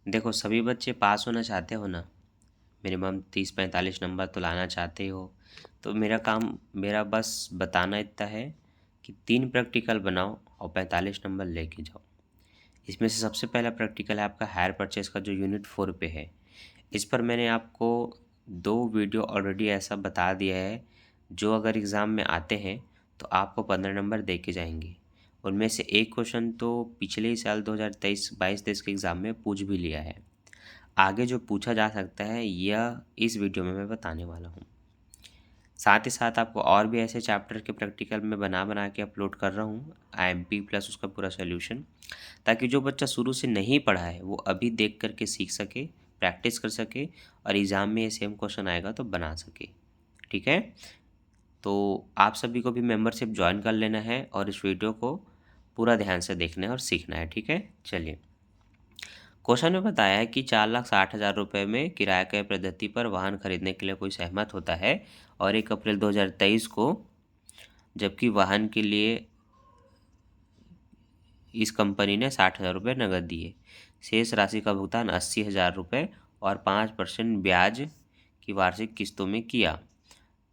देखो सभी बच्चे पास होना चाहते हो ना, मिनिमम 30-45 नंबर तो लाना चाहते हो। तो मेरा बस बताना इतना है कि 3 प्रैक्टिकल बनाओ और 45 नंबर लेके जाओ। इसमें से सबसे पहला प्रैक्टिकल है आपका हायर परचेज़ का, जो यूनिट 4 पे है। इस पर मैंने आपको 2 वीडियो ऑलरेडी ऐसा बता दिया है, जो अगर एग्ज़ाम में आते हैं तो आपको 15 नंबर दे के जाएँगे। उनमें से एक क्वेश्चन तो पिछले ही साल 2023-22-23 के एग्ज़ाम में पूछ भी लिया है। आगे जो पूछा जा सकता है यह इस वीडियो में मैं बताने वाला हूँ। साथ ही साथ आपको और भी ऐसे चैप्टर के प्रैक्टिकल मैं बना के अपलोड कर रहा हूँ, आईएमपी प्लस उसका पूरा सॉल्यूशन, ताकि जो बच्चा शुरू से नहीं पढ़ा है वो अभी देख कर के सीख सके, प्रैक्टिस कर सके और एग्ज़ाम में ये सेम क्वेश्चन आएगा तो बना सके। ठीक है? तो आप सभी को भी मेंबरशिप जॉइन कर लेना है और इस वीडियो को पूरा ध्यान से देखना है और सीखना है। ठीक है? चलिए, क्वेश्चन में बताया है कि 4,60,000 रुपये में किराया क्रय पद्धति पर वाहन खरीदने के लिए कोई सहमत होता है और 1 अप्रैल 2023 को, जबकि वाहन के लिए इस कंपनी ने 60,000 रुपये नकद दिए। शेष राशि का भुगतान 80,000 रुपये और 5% ब्याज की वार्षिक किस्तों में किया।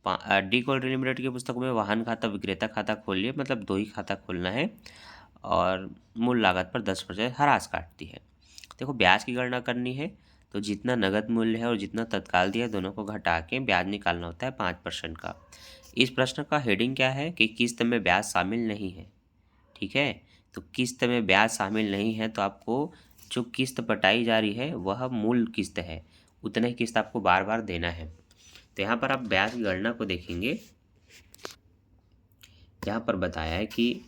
डी कोल्ड लिमिटेड की पुस्तक में वाहन खाता विक्रेता खाता खोलिए, मतलब 2 ही खाता खोलना है और मूल लागत पर 10% ह्रास काटती है। देखो ब्याज की गणना करनी है तो जितना नगद मूल्य है और जितना तत्काल दिया है दोनों को घटा के ब्याज निकालना होता है 5% का। इस प्रश्न का हेडिंग क्या है कि किस्त में ब्याज शामिल नहीं है। ठीक है, तो किस्त में ब्याज शामिल नहीं है तो आपको जो किस्त पटाई जा रही है वह मूल किस्त है, उतना ही किस्त आपको बार बार देना है। तो यहाँ पर आप ब्याज की गणना को देखेंगे। यहाँ पर बताया है कि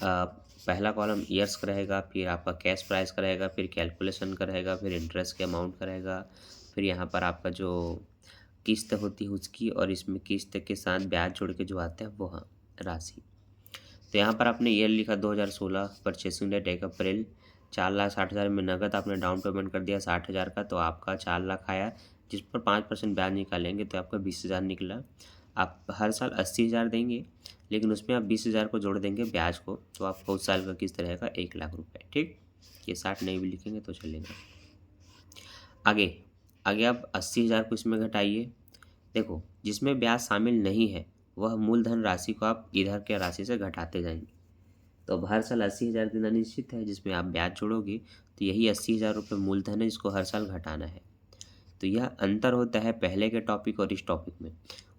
पहला कॉलम ईयर्स का रहेगा, फिर आपका कैश प्राइस का रहेगा, फिर कैलकुलेशन का रहेगा, फिर इंटरेस्ट के अमाउंट का रहेगा, फिर यहाँ पर आपका जो किस्त होती है उसकी, और इसमें किस्त के साथ ब्याज जोड़ के जो आता है वह राशि। तो यहाँ पर आपने ईयर लिखा 2016, परचेसिंग डेट 1 अप्रैल, 4,60,000 में नगद आपने डाउन पेमेंट कर दिया 60,000 का, तो आपका 4 लाख आया, जिस पर 5% ब्याज निकालेंगे तो आपका 20,000 निकला। आप हर साल 80,000 देंगे, लेकिन उसमें आप 20,000 को जोड़ देंगे ब्याज को, तो आपका उस साल का किस्त रहेगा 1 लाख रुपये। ठीक, ये 60 नहीं भी लिखेंगे तो चलेगा। आगे आगे आप 80,000 को इसमें घटाइए। देखो जिसमें ब्याज शामिल नहीं है वह मूलधन राशि को आप इधर के राशि से घटाते जाएंगे। तो अब हर साल 80,000 देना निश्चित है, जिसमें आप ब्याज जोड़ोगे तो यही 80,000 रुपये मूलधन है, जिसको हर साल घटाना है। तो यह अंतर होता है पहले के टॉपिक और इस टॉपिक में।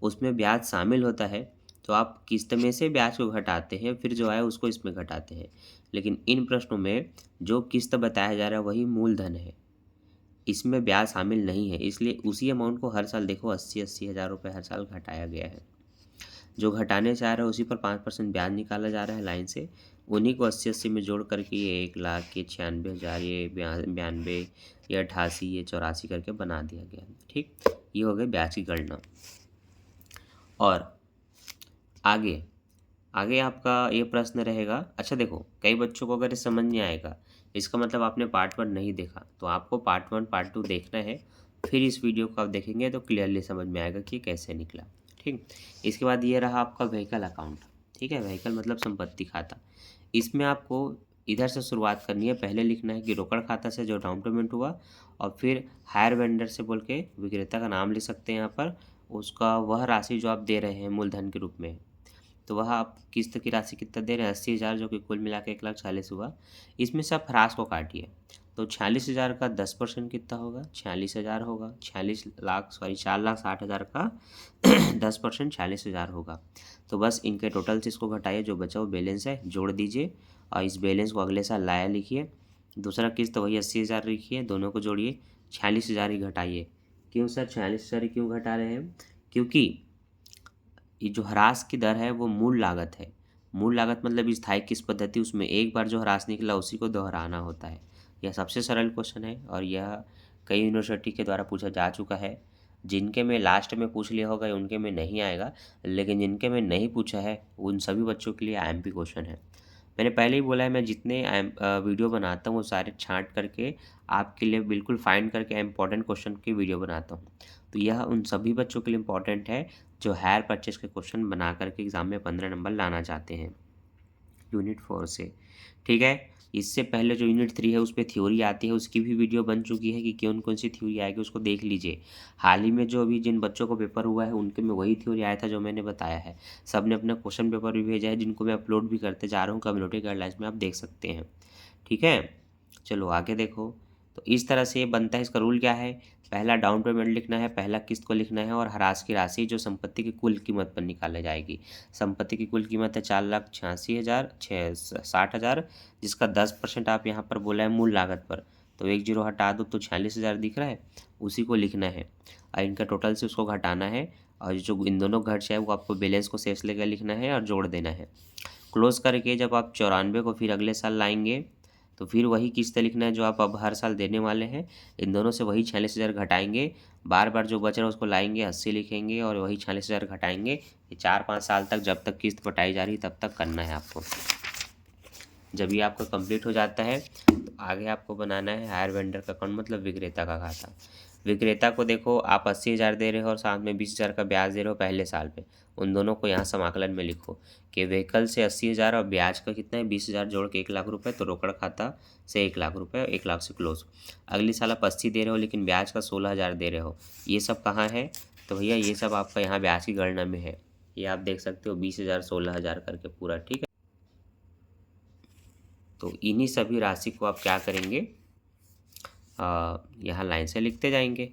उसमें ब्याज शामिल होता है तो आप किस्त में से ब्याज को घटाते हैं, फिर जो आए उसको इसमें घटाते हैं। लेकिन इन प्रश्नों में जो किस्त बताया जा रहा है वही मूलधन है, इसमें ब्याज शामिल नहीं है, इसलिए उसी अमाउंट को हर साल देखो 80,000 रुपये हर साल घटाया गया है। जो घटाने से आ रहा है उसी पर 5% ब्याज निकाला जा रहा है लाइन से, उन्हीं को 80-80 में जोड़ करके ये 1 लाख, ये 96,000, ये 92, ये 88, ये 84 करके बना दिया गया। ठीक, ये हो गई ब्याज की गणना। और आगे आगे आपका ये प्रश्न रहेगा। अच्छा देखो, कई बच्चों को अगर ये समझ नहीं आएगा, इसका मतलब आपने पार्ट 1 नहीं देखा, तो आपको पार्ट 1 पार्ट 2 देखना है, फिर इस वीडियो को आप देखेंगे तो क्लियरली समझ में आएगा कि कैसे निकला। ठीक, इसके बाद ये रहा आपका व्हीकल अकाउंट। ठीक है, व्हीकल मतलब संपत्ति खाता। इसमें आपको इधर से शुरुआत करनी है। पहले लिखना है कि रोकड़ खाता से जो डाउन पेमेंट हुआ, और फिर हायर वेंडर से बोल के विक्रेता का नाम लिख सकते हैं यहाँ पर, उसका वह राशि जो आप दे रहे हैं मूलधन के रूप में, तो वह आप किस्त की राशि कितना दे रहे हैं 80,000, जो कि कुल मिला के 1,40,000 हुआ। इसमें से आप ह्रास को काटिए, तो 46,000 का 10% कितना होगा, 46,000 होगा। 4,60,000 का 10% 46,000 होगा। तो बस इनके टोटल से इसको घटाइए, जो बचा वो बैलेंस है जोड़ दीजिए, और इस बैलेंस को अगले साल लाया लिखिए। दूसरा किस्त वही 80,000 लिखिए, दोनों को जोड़िए, 46,000 ही घटाइए। क्यों सर 46,000 ही क्यों घटा रहे हैं? क्योंकि ये जो ह्रास की दर है वो मूल लागत है। मूल लागत मतलब स्थायी किस्त पद्धति, उसमें एक बार जो ह्रास निकला उसी को दोहराना होता है। यह सबसे सरल क्वेश्चन है और यह कई यूनिवर्सिटी के द्वारा पूछा जा चुका है। जिनके में लास्ट में पूछ लिया होगा उनके में नहीं आएगा, लेकिन जिनके में नहीं पूछा है उन सभी बच्चों के लिए आईएमपी क्वेश्चन है। मैंने पहले ही बोला है, मैं जितने वीडियो बनाता हूँ वो सारे छाँट करके आपके लिए बिल्कुल फाइंड करके इम्पोर्टेंट क्वेश्चन की वीडियो बनाता हूँ। तो यह उन सभी बच्चों के लिए इम्पोर्टेंट है जो हायर परचेज के क्वेश्चन बना करके एग्ज़ाम में 15 नंबर लाना चाहते हैं यूनिट 4 से। ठीक है, इससे पहले जो यूनिट 3 है उस पे थ्योरी आती है, उसकी भी वीडियो बन चुकी है कि कौन कौन सी थ्योरी आएगी, उसको देख लीजिए। हाल ही में जो अभी जिन बच्चों को पेपर हुआ है उनके में वही थ्योरी आया था जो मैंने बताया है। सब ने अपना क्वेश्चन पेपर भी भेजा है, जिनको मैं अपलोड भी करते जा रहा हूँ कम्युनिटी गाइडलाइंस में, आप देख सकते हैं। ठीक है, चलो आगे देखो। तो इस तरह से ये बनता है। इसका रूल क्या है, पहला डाउन पेमेंट लिखना है, पहला किस्त को लिखना है और ह्रास की राशि जो संपत्ति की कुल कीमत पर निकाली जाएगी। संपत्ति की कुल कीमत है 4,86,660, जिसका 10% आप यहाँ पर बोला है मूल लागत पर, तो 1 जीरो हटा दो तो 46,000 दिख रहा है, उसी को लिखना है और इनका टोटल से उसको घटाना है और जो इन दोनों घट जाए वो आपको बैलेंस को शेष लेकर लिखना है और जोड़ देना है। क्लोज करके जब आप 94 को फिर अगले साल लाएंगे तो फिर वही किस्त लिखना है जो आप अब हर साल देने वाले हैं। इन दोनों से वही 46,000 घटाएंगे, बार बार जो बच रहा है उसको लाएंगे 80 लिखेंगे और वही 46,000 घटाएंगे। ये 4-5 साल तक जब तक किस्त पटाई जा रही तब तक करना है आपको। जब ये आपका कंप्लीट हो जाता है तो आगे आपको बनाना है हायर वेंडर का अकाउंट, मतलब विक्रेता का खाता। विक्रेता को देखो आप 80,000 दे रहे हो और साथ में 20,000 का ब्याज दे रहे हो पहले साल पे, उन दोनों को यहाँ समाकलन में लिखो कि व्हीकल से 80,000 और ब्याज का कितना है 20,000 जोड़ के 1 लाख रुपये, तो रोकड़ खाता से 1 लाख रुपये, 1 लाख से क्लोज। अगली साल आप 80 दे रहे हो लेकिन ब्याज का 16,000 दे रहे हो, ये सब कहाँ है, तो भैया ये सब आपका यहाँ ब्याज की गणना में है। ये आप देख सकते हो 20,000 16,000 करके पूरा, ठीक है। तो इन्हीं सभी राशि को आप क्या करेंगे, यहाँ लाइन से लिखते जाएंगे।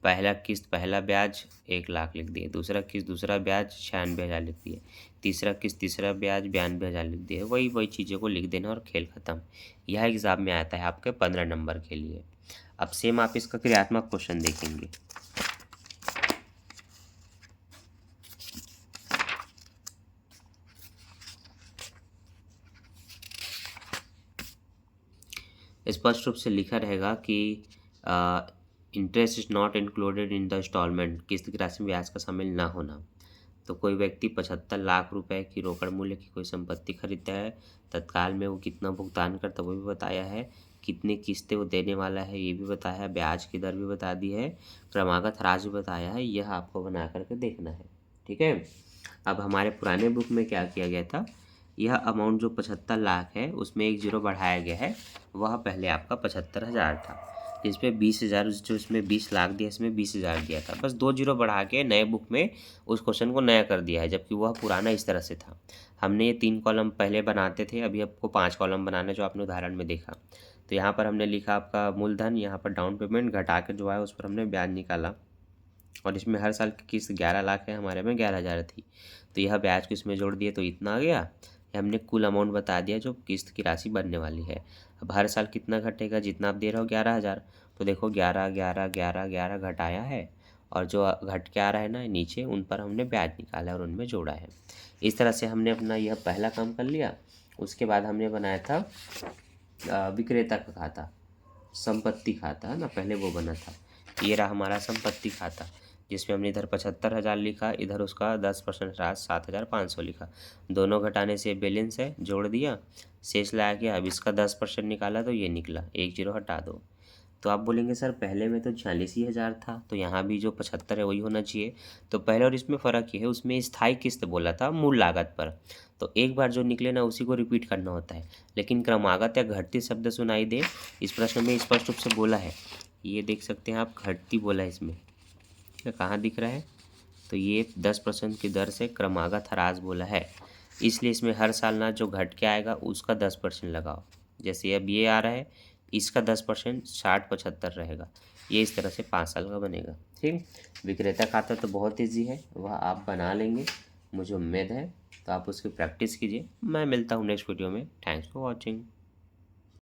पहला किस्त पहला ब्याज 1 लाख लिख दिए, दूसरा किस्त दूसरा ब्याज 96,000 लिख दिए, तीसरा किस्त तीसरा ब्याज 92,000 लिख दिए। वही चीज़ों को लिख देना और खेल ख़त्म। यह एग्ज़ाम में आता है आपके 15 नंबर के लिए। अब सेम आप इसका क्रियात्मक क्वेश्चन देखेंगे। स्पष्ट रूप से लिखा रहेगा कि interest is not included in the installment, किस्त की राशि में ब्याज का शामिल ना होना। तो कोई व्यक्ति 75 लाख रुपए की रोकड़ मूल्य की कोई संपत्ति खरीदता है, तत्काल में वो कितना भुगतान करता है वो भी बताया है, कितनी किस्तें वो देने वाला है ये भी बताया है, ब्याज की दर भी बता दी है, क्रमागत ह्रास भी बताया है। यह आपको बना करके देखना है, ठीक है। अब हमारे पुराने बुक में क्या किया गया था, यह अमाउंट जो 75 लाख है उसमें 1 जीरो बढ़ाया गया है, वह पहले आपका 75,000 था, इसमें 20,000, जो इसमें 20 लाख दिया इसमें 20,000 दिया था, बस 2 जीरो बढ़ा के नए बुक में उस क्वेश्चन को नया कर दिया है, जबकि वह पुराना इस तरह से था। हमने ये 3 कॉलम पहले बनाते थे, अभी आपको 5 कॉलम बनाना है जो आपने उदाहरण में देखा। तो यहाँ पर हमने लिखा आपका मूलधन, यहाँ पर डाउन पेमेंट घटा के जो है उस पर हमने ब्याज निकाला और इसमें हर साल की किस्त 11 लाख है, हमारे में 11,000 थी, तो यह ब्याज को इसमें जोड़ दिए तो इतना आ गया। हमने कुल अमाउंट बता दिया जो किस्त की राशि बनने वाली है। अब हर साल कितना घटेगा, जितना आप दे रहे हो 11,000, तो देखो 11 11 11 11 घटाया है और जो घट के आ रहा है ना नीचे, उन पर हमने ब्याज निकाला और उनमें जोड़ा है। इस तरह से हमने अपना यह पहला काम कर लिया। उसके बाद हमने बनाया था विक्रेता का खाता, संपत्ति खाता है ना, पहले वो बना था। ये रहा हमारा संपत्ति खाता, जिसमें हमने इधर 75,000 लिखा, इधर उसका 10% ह्रास 7,500 लिखा, दोनों घटाने से बैलेंस है, जोड़ दिया, शेष लाया गया। अब इसका 10% निकाला तो ये निकला, 1 जीरो हटा दो। तो आप बोलेंगे सर पहले में तो 46,000 था, तो यहाँ भी जो 75 है वही होना चाहिए। तो पहले और इसमें फ़र्क ये है, उसमें स्थायी किस्त बोला था मूल लागत पर, तो एक बार जो निकले ना उसी को रिपीट करना होता है। लेकिन क्रमागत या घटती शब्द सुनाई दे, इस प्रश्न में स्पष्ट रूप से बोला है, ये देख सकते हैं आप, घटती बोला है इसमें, कहाँ दिख रहा है, तो ये 10% की दर से क्रमागत ह्रास बोला है, इसलिए इसमें हर साल ना जो घट के आएगा उसका 10% लगाओ। जैसे अब ये आ रहा है, इसका 10% 60-75 रहेगा, ये इस तरह से 5 साल का बनेगा, ठीक। विक्रेता खाता तो बहुत ईजी है, वह आप बना लेंगे, मुझे उम्मीद है। तो आप उसकी प्रैक्टिस कीजिए। मैं मिलता हूँ नेक्स्ट वीडियो में। Thanks for watching.